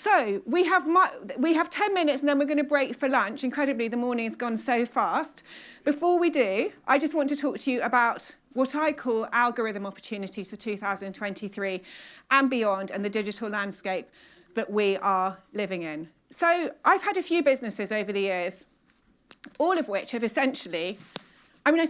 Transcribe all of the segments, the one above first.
So we have 10 minutes and then we're going to break for lunch. Incredibly, the morning has gone so fast. Before we do, I just want to talk to you about what I call algorithm opportunities for 2023 and beyond, and the digital landscape that we are living in. So I've had a few businesses over the years, all of which have essentially,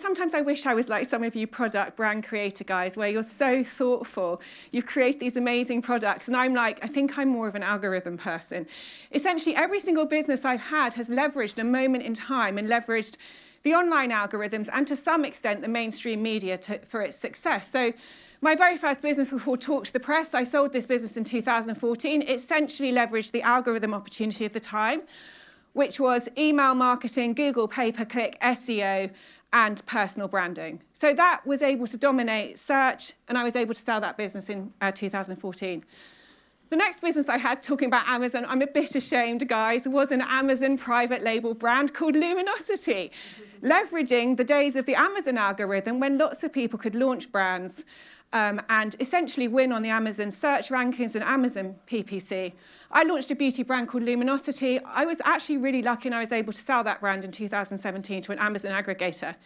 sometimes I wish I was like some of you product brand creator guys, where you're so thoughtful, you've created these amazing products, and I'm like, I think I'm more of an algorithm person. Essentially, every single business I've had has leveraged a moment in time and leveraged the online algorithms and to some extent the mainstream media for its success. So my very first business was called Talk to the Press. I sold this business in 2014. It essentially leveraged the algorithm opportunity of the time, which was email marketing, Google pay-per-click, SEO, and personal branding. So that was able to dominate search, and I was able to sell that business in 2014. The next business I had, talking about Amazon, I'm a bit ashamed, guys, was an Amazon private label brand called Luminosity, leveraging the days of the Amazon algorithm when lots of people could launch brands and essentially win on the Amazon search rankings and Amazon PPC. I launched a beauty brand called Luminosity. I was actually really lucky and I was able to sell that brand in 2017 to an Amazon aggregator.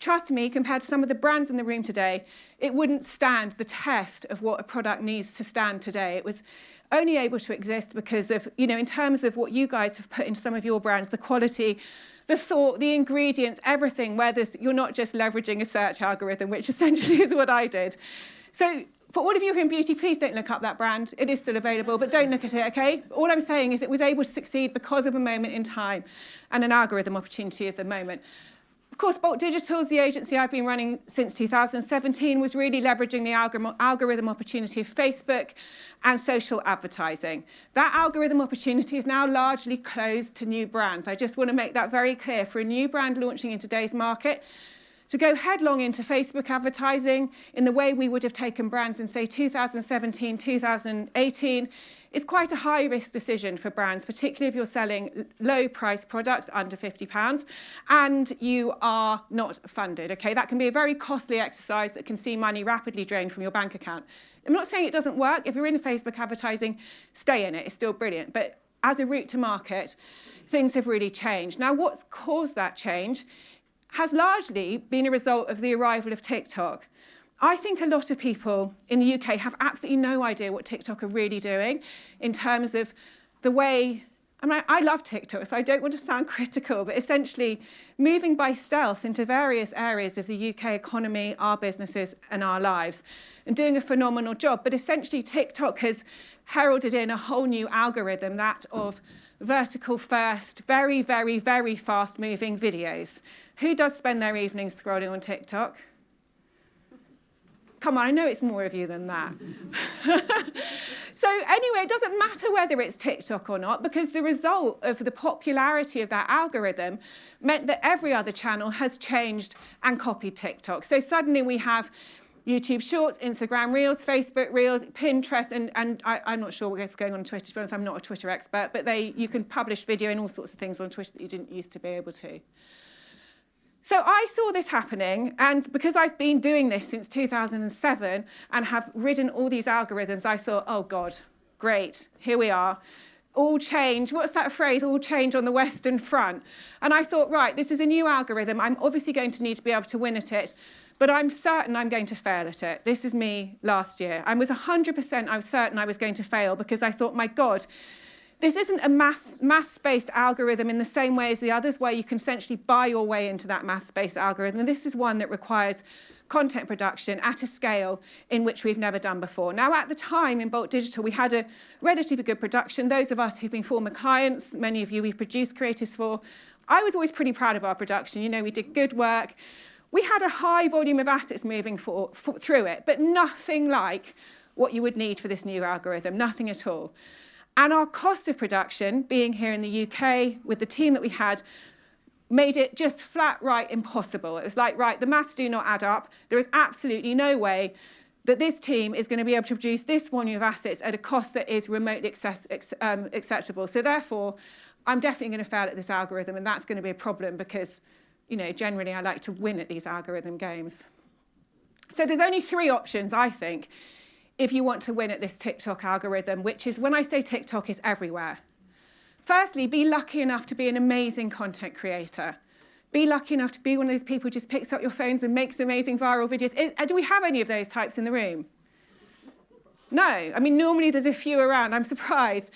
Trust me, compared to some of the brands in the room today, it wouldn't stand the test of what a product needs to stand today. It was only able to exist because of, in terms of what you guys have put into some of your brands, the quality, the thought, the ingredients, everything, where you're not just leveraging a search algorithm, which essentially is what I did. So for all of you who are in beauty, please don't look up that brand. It is still available, but don't look at it, okay? All I'm saying is it was able to succeed because of a moment in time and an algorithm opportunity at the moment. Of course, Bolt Digital's the agency I've been running since 2017, was really leveraging the algorithm opportunity of Facebook and social advertising. That algorithm opportunity is now largely closed to new brands. I just want to make that very clear. For a new brand launching in today's market, to go headlong into Facebook advertising in the way we would have taken brands in, say, 2017, 2018, is quite a high-risk decision for brands, particularly if you're selling low-priced products under £50 and you are not funded, okay? That can be a very costly exercise that can see money rapidly drained from your bank account. I'm not saying it doesn't work. If you're in Facebook advertising, stay in it. It's still brilliant. But as a route to market, things have really changed. Now, what's caused that change has largely been a result of the arrival of TikTok. I think a lot of people in the UK have absolutely no idea what TikTok are really doing in terms of the way, I love TikTok, so I don't want to sound critical, but essentially moving by stealth into various areas of the UK economy, our businesses, and our lives, and doing a phenomenal job. But essentially, TikTok has heralded in a whole new algorithm, that of vertical first, very, very, very fast-moving videos. Who does spend their evenings scrolling on TikTok? Come on, I know it's more of you than that. So anyway, it doesn't matter whether it's TikTok or not, because the result of the popularity of that algorithm meant that every other channel has changed and copied TikTok. So suddenly we have YouTube Shorts, Instagram Reels, Facebook Reels, Pinterest, and I'm not sure what's going on Twitter, to be honest. I'm not a Twitter expert, but you can publish video and all sorts of things on Twitter that you didn't used to be able to. So I saw this happening, and because I've been doing this since 2007 and have ridden all these algorithms, I thought, oh God, great, here we are. All change, what's that phrase, all change on the Western Front. And I thought, right, this is a new algorithm. I'm obviously going to need to be able to win at it, but I'm certain I'm going to fail at it. This is me last year. I was 100% I was certain I was going to fail because I thought, my God, this isn't a maths-based algorithm in the same way as the others, where you can essentially buy your way into that maths-based algorithm. This is one that requires content production at a scale in which we've never done before. Now, at the time in Bolt Digital, we had a relatively good production. Those of us who've been former clients, many of you we've produced creatives for, I was always pretty proud of our production. We did good work. We had a high volume of assets moving through it, but nothing like what you would need for this new algorithm, nothing at all. And our cost of production, being here in the UK with the team that we had, made it just flat right impossible. It was like, right, the maths do not add up. There is absolutely no way that this team is going to be able to produce this volume of assets at a cost that is remotely acceptable. So therefore, I'm definitely going to fail at this algorithm, and that's going to be a problem because, generally I like to win at these algorithm games. So there's only three options, I think, if you want to win at this TikTok algorithm, which is, when I say TikTok, is everywhere. Firstly, be lucky enough to be an amazing content creator. Be lucky enough to be one of those people who just picks up your phones and makes amazing viral videos. Do we have any of those types in the room? No. I mean, normally there's a few around. I'm surprised.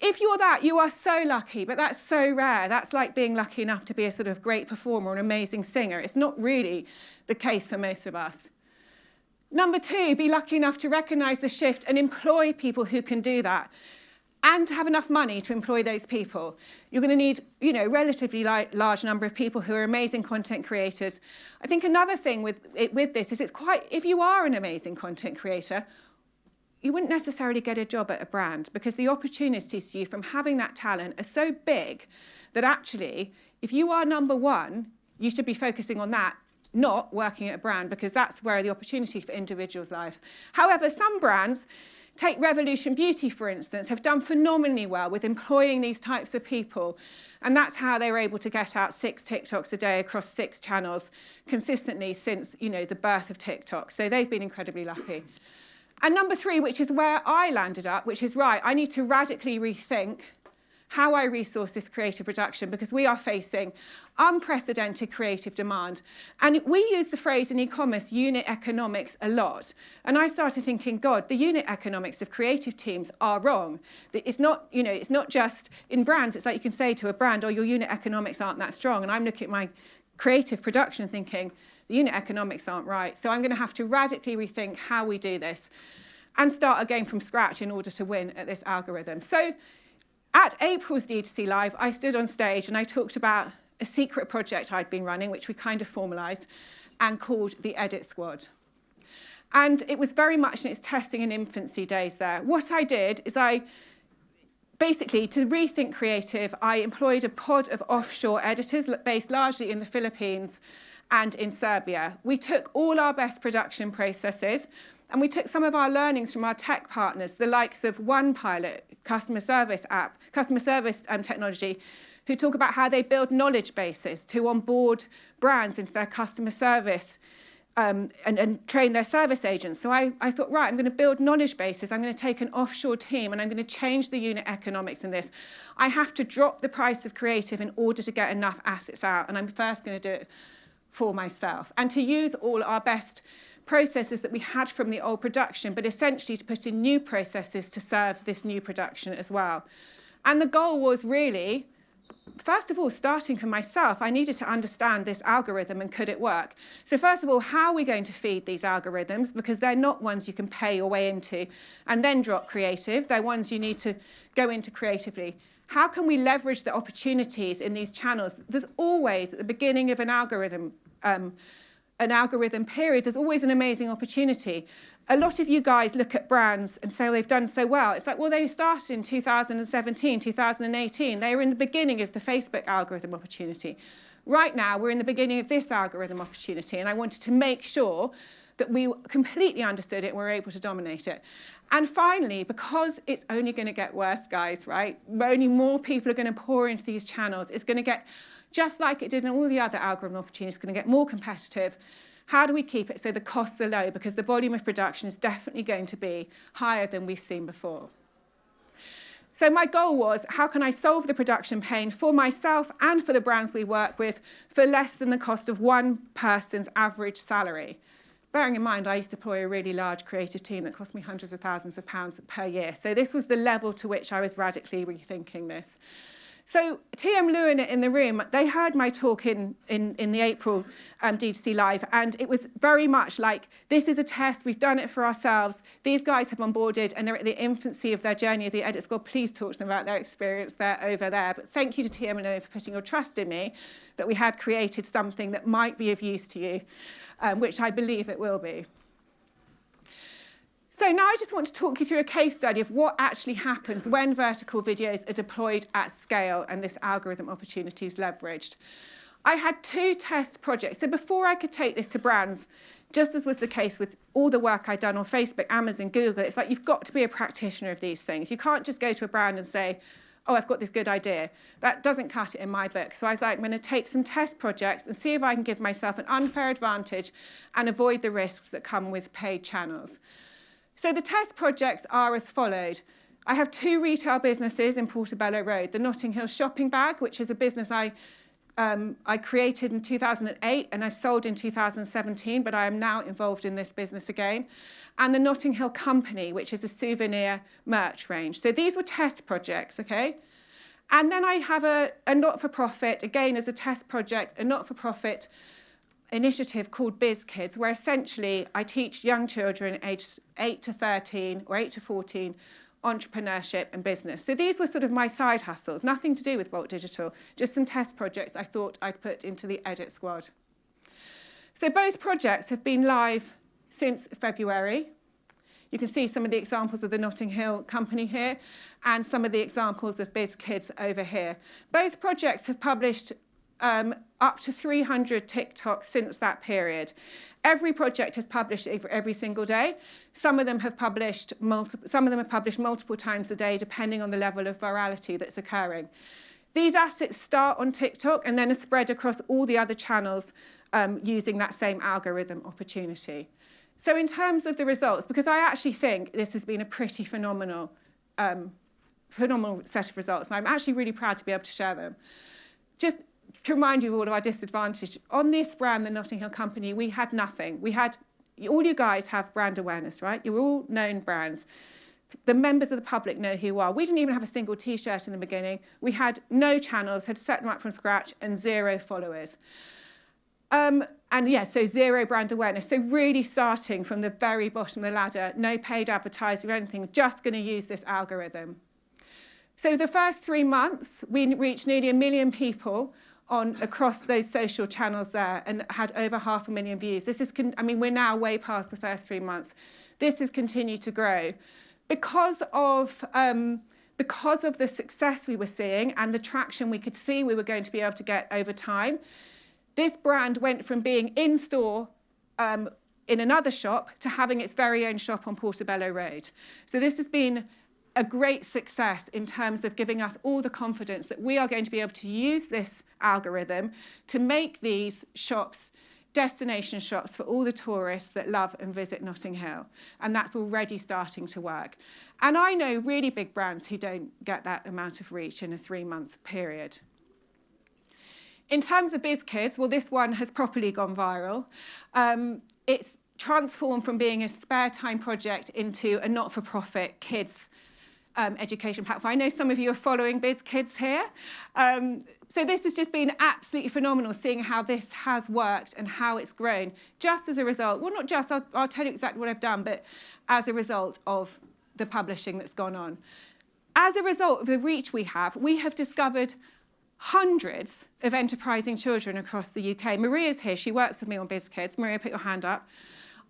If you're that, you are so lucky, but that's so rare. That's like being lucky enough to be a sort of great performer or an amazing singer. It's not really the case for most of us. Number two, be lucky enough to recognize the shift and employ people who can do that, and to have enough money to employ those people. You're going to need, a relatively large number of people who are amazing content creators. I think another thing with this is if you are an amazing content creator, you wouldn't necessarily get a job at a brand, because the opportunities to you from having that talent are so big that actually, if you are number one, you should be focusing on that, not working at a brand, because that's where the opportunity for individuals' lives. However, some brands, take Revolution Beauty, for instance, have done phenomenally well with employing these types of people. And that's how they were able to get out 6 TikToks a day across 6 channels consistently since, the birth of TikTok. So they've been incredibly lucky. And number 3, which is where I landed up, which is right, I need to radically rethink how I resource this creative production, because we are facing unprecedented creative demand. And we use the phrase in e-commerce, unit economics, a lot. And I started thinking, God, the unit economics of creative teams are wrong. It's not, it's not just in brands. It's like you can say to a brand, oh, your unit economics aren't that strong. And I'm looking at my creative production thinking, the unit economics aren't right. So I'm going to have to radically rethink how we do this and start again from scratch in order to win at this algorithm. So at April's DTC Live, I stood on stage and I talked about a secret project I'd been running, which we kind of formalised and called the Edit Squad. And it was very much in its testing and infancy days there. What I did is basically, to rethink creative, I employed a pod of offshore editors based largely in the Philippines and in Serbia. We took all our best production processes and we took some of our learnings from our tech partners, the likes of OnePilot, customer service technology, who talk about how they build knowledge bases to onboard brands into their customer service and train their service agents. So I thought, right, I'm going to build knowledge bases. I'm going to take an offshore team and I'm going to change the unit economics in this. I have to drop the price of creative in order to get enough assets out. And I'm first going to do it for myself. And to use all our best processes that we had from the old production, but essentially to put in new processes to serve this new production as well. And the goal was really, first of all, starting from myself, I needed to understand this algorithm and could it work? So first of all, how are we going to feed these algorithms? Because they're not ones you can pay your way into and then drop creative. They're ones you need to go into creatively. How can we leverage the opportunities in these channels? There's always, at the beginning of an algorithm period, there's always an amazing opportunity. A lot of you guys look at brands and say, well, they've done so well. It's like, well, they started in 2017, 2018. They were in the beginning of the Facebook algorithm opportunity. Right now, we're in the beginning of this algorithm opportunity, and I wanted to make sure that we completely understood it and were able to dominate it. And finally, because it's only going to get worse, guys, right? Only more people are going to pour into these channels. It's going to get, just like it did in all the other algorithm opportunities, it's going to get more competitive. How do we keep it so the costs are low? Because the volume of production is definitely going to be higher than we've seen before. So my goal was, how can I solve the production pain for myself and for the brands we work with for less than the cost of one person's average salary? Bearing in mind, I used to employ a really large creative team that cost me hundreds of thousands of pounds per year. So this was the level to which I was radically rethinking this. So TM Lewin in the room, they heard my talk in the April DTC Live, and it was very much like, this is a test, we've done it for ourselves, these guys have onboarded and they're at the infancy of their journey of the Edit Squad. Please talk to them about their experience there over there. But thank you to TM Lewin for putting your trust in me, that we had created something that might be of use to you, which I believe it will be. So now I just want to talk you through a case study of what actually happens when vertical videos are deployed at scale and this algorithm opportunity is leveraged. I had 2 test projects. So before I could take this to brands, just as was the case with all the work I'd done on Facebook, Amazon, Google, it's like you've got to be a practitioner of these things. You can't just go to a brand and say, oh, I've got this good idea. That doesn't cut it in my book. So I was like, I'm going to take some test projects and see if I can give myself an unfair advantage and avoid the risks that come with paid channels. So the test projects are as followed. I have 2 retail businesses in Portobello Road. The Notting Hill Shopping Bag, which is a business I created in 2008 and I sold in 2017, but I am now involved in this business again. And the Notting Hill Company, which is a souvenir merch range. So these were test projects, okay? And then I have a not-for-profit, again as a test project, a not-for-profit initiative called Biz Kids, where essentially I teach young children aged 8 to 13 or 8 to 14 entrepreneurship and business. So these were sort of my side hustles, nothing to do with Bolt Digital, just some test projects I thought I'd put into the edit squad. So both projects have been live since February. You can see some of the examples of the Notting Hill Company here and some of the examples of Biz Kids over here. Both projects have published up to 300 TikToks since that period. Every project has published every single day. Some of them have published multiple times a day, depending on the level of virality that's occurring. These assets start on TikTok and then are spread across all the other channels using that same algorithm opportunity. So in terms of the results, because I actually think this has been a pretty phenomenal set of results, and I'm actually really proud to be able to share them. Just to remind you of all of our disadvantage, on this brand, the Notting Hill Company, we had nothing. All you guys have brand awareness, right? You're all known brands. The members of the public know who you are. We didn't even have a single T-shirt in the beginning. We had no channels, had set them up from scratch, and 0 followers. So 0 brand awareness. So really starting from the very bottom of the ladder, no paid advertising or anything, just going to use this algorithm. So the first 3 months, we reached nearly 1 million people across those social channels there and had over 500,000 views. We're now way past the first 3 months. This has continued to grow because of the success we were seeing and the traction we could see we were going to be able to get over time. This brand went from being in store in another shop to having its very own shop on Portobello Road. So this has been a great success in terms of giving us all the confidence that we are going to be able to use this algorithm to make these shops destination shops for all the tourists that love and visit Notting Hill. And that's already starting to work. And I know really big brands who don't get that amount of reach in a 3-month period. In terms of Biz Kids, well, this one has properly gone viral. It's transformed from being a spare time project into a not-for-profit kids education platform. I know some of you are following Biz Kids here. So this has just been absolutely phenomenal, seeing how this has worked and how it's grown, just as a result, well, not just, I'll tell you exactly what I've done, but as a result of the publishing that's gone on. As a result of the reach we have discovered hundreds of enterprising children across the UK. Maria's here, she works with me on Biz Kids. Maria, put your hand up.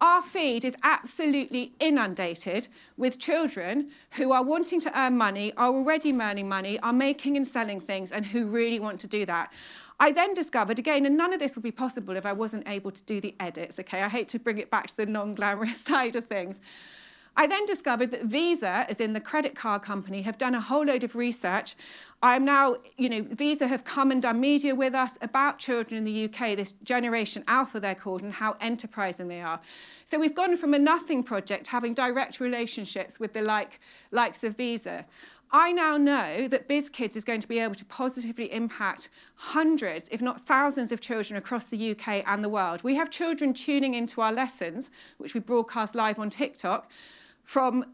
Our feed is absolutely inundated with children who are wanting to earn money, are already earning money, are making and selling things, and who really want to do that. I then discovered, again, and none of this would be possible if I wasn't able to do the edits, okay? I hate to bring it back to the non-glamorous side of things. I then discovered that Visa, as in the credit card company, have done a whole load of research. I'm now, Visa have come and done media with us about children in the UK, this Generation Alpha they're called, and how enterprising they are. So we've gone from a nothing project having direct relationships with the likes of Visa. I now know that Biz Kids is going to be able to positively impact hundreds, if not thousands, of children across the UK and the world. We have children tuning into our lessons, which we broadcast live on TikTok, from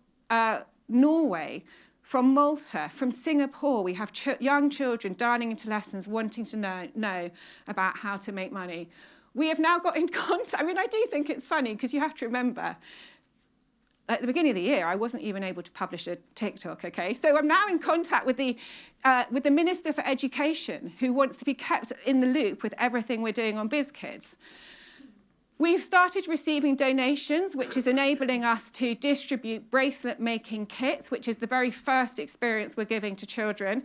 Norway, from Malta, from Singapore. We have young children dialing into lessons, wanting to know about how to make money. We have now got in contact. I do think it's funny because you have to remember, at the beginning of the year, I wasn't even able to publish a TikTok, okay? So I'm now in contact with the Minister for Education, who wants to be kept in the loop with everything we're doing on Biz Kids. We've started receiving donations, which is enabling us to distribute bracelet-making kits, which is the very first experience we're giving to children.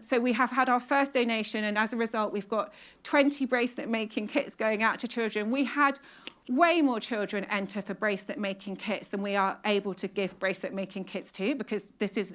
So we have had our first donation, and as a result, we've got 20 bracelet-making kits going out to children. We had way more children enter for bracelet-making kits than we are able to give bracelet-making kits to, because this is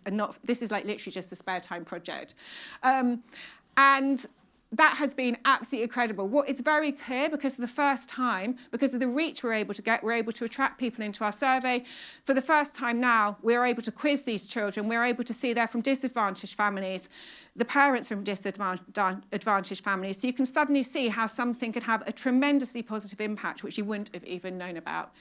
like literally just a spare time project. And that has been absolutely incredible. What is very clear, because for the first time, because of the reach we're able to get, we're able to attract people into our survey. For the first time now, we're able to quiz these children. We're able to see they're from disadvantaged families, the parents from disadvantaged families. So you can suddenly see how something could have a tremendously positive impact, which you wouldn't have even known about.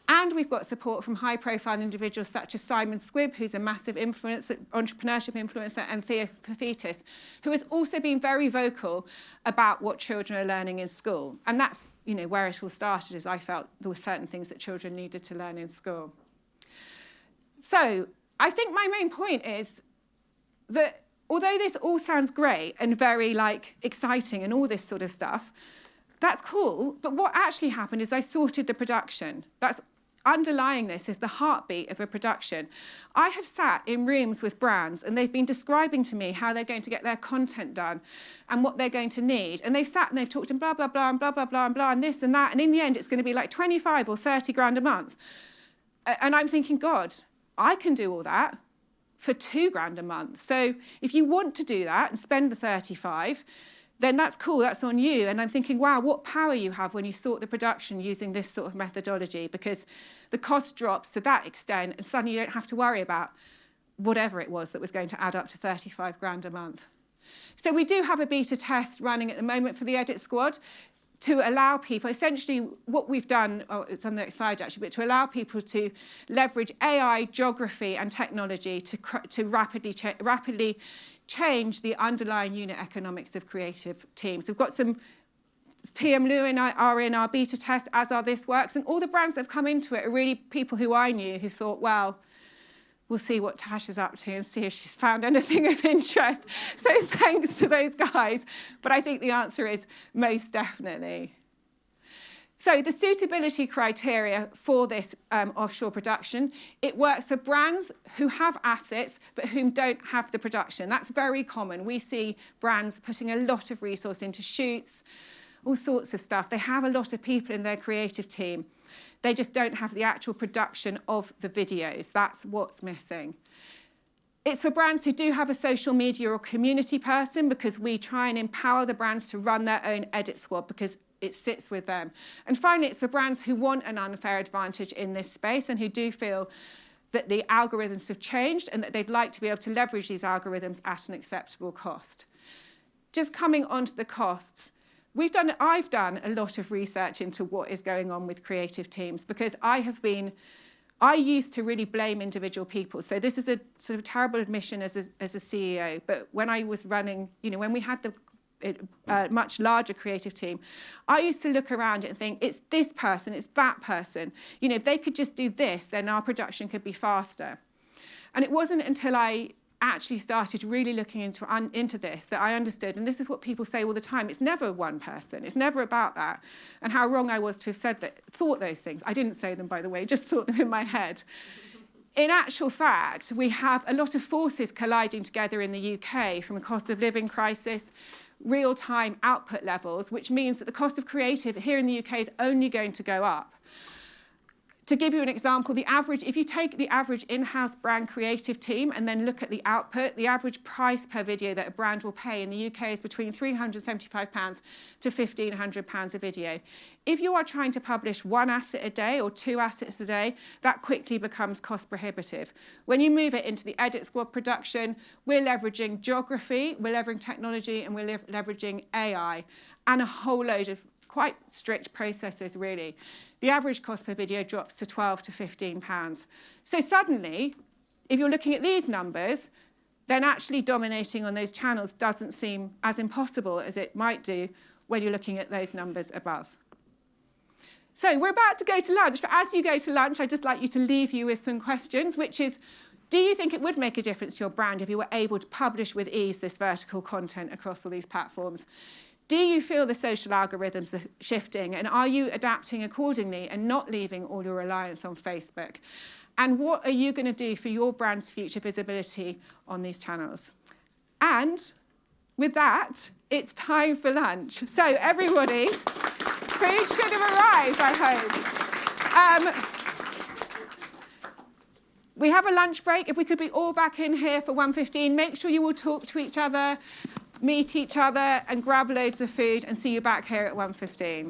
And we've got support from high-profile individuals such as Simon Squibb, who's a massive entrepreneurship influencer, and Thea Paphitis, who has also been very vocal about what children are learning in school. And that's, where it all started, is I felt there were certain things that children needed to learn in school. So I think my main point is that although this all sounds great and very exciting and all this sort of stuff, that's cool, but what actually happened is I sorted the production. That's underlying this is the heartbeat of a production. I have sat in rooms with brands and they've been describing to me how they're going to get their content done and what they're going to need. And they've sat and they've talked and blah, blah, blah, and blah, blah, blah, and blah, and this and that. And in the end, it's going to be like 25 or 30 grand a month. And I'm thinking, God, I can do all that for 2 grand a month. So if you want to do that and spend the 35, then that's cool, that's on you. And I'm thinking, wow, what power you have when you sort the production using this sort of methodology, because the cost drops to that extent and suddenly you don't have to worry about whatever it was that was going to add up to 35 grand a month. So we do have a beta test running at the moment for the Edit Squad to allow people, essentially what we've done, it's on the next slide actually, but to allow people to leverage AI, geography and technology to rapidly change the underlying unit economics of creative teams. We've got some TM Lou and I are in our beta test, as are This Works, and all the brands that have come into it are really people who I knew who thought, well, we'll see what Tash is up to and see if she's found anything of interest. So thanks to those guys. But I think the answer is most definitely. So the suitability criteria for this offshore production, it works for brands who have assets but whom don't have the production. That's very common. We see brands putting a lot of resource into shoots, all sorts of stuff. They have a lot of people in their creative team. They just don't have the actual production of the videos. That's what's missing. It's for brands who do have a social media or community person, because we try and empower the brands to run their own Edit Squad because it sits with them. And finally, it's for brands who want an unfair advantage in this space and who do feel that the algorithms have changed and that they'd like to be able to leverage these algorithms at an acceptable cost. Just coming on to the costs. I've done a lot of research into what is going on with creative teams, because I used to really blame individual people. So this is a sort of terrible admission as a CEO, but when I was running, when we had the much larger creative team, I used to look around and think, it's this person, it's that person. If they could just do this, then our production could be faster. And it wasn't until I actually started really looking into this that I understood, and this is what people say all the time, it's never one person, it's never about that, and how wrong I was to have thought those things. I didn't say them, by the way, just thought them in my head. In actual fact, we have a lot of forces colliding together in the UK, from a cost of living crisis, real-time output levels, which means that the cost of creative here in the UK is only going to go up. To give you an example, if you take the average in-house brand creative team and then look at the output, the average price per video that a brand will pay in the UK is between £375 to £1,500 a video. If you are trying to publish 1 asset a day or 2 assets a day, that quickly becomes cost prohibitive. When you move it into the Edit Squad production, we're leveraging geography, we're leveraging technology, and we're leveraging AI, and a whole load of quite strict processes, really. The average cost per video drops to £12 to £15. So suddenly, if you're looking at these numbers, then actually dominating on those channels doesn't seem as impossible as it might do when you're looking at those numbers above. So we're about to go to lunch, but as you go to lunch, I'd just like you to leave you with some questions, which is, do you think it would make a difference to your brand if you were able to publish with ease this vertical content across all these platforms? Do you feel the social algorithms are shifting, and are you adapting accordingly and not leaving all your reliance on Facebook? And what are you going to do for your brand's future visibility on these channels? And with that, it's time for lunch. So everybody, food should have arrived, I hope. We have a lunch break. If we could be all back in here for 1:15, make sure you all talk to each other. meet each other and grab loads of food and see you back here at 1:15.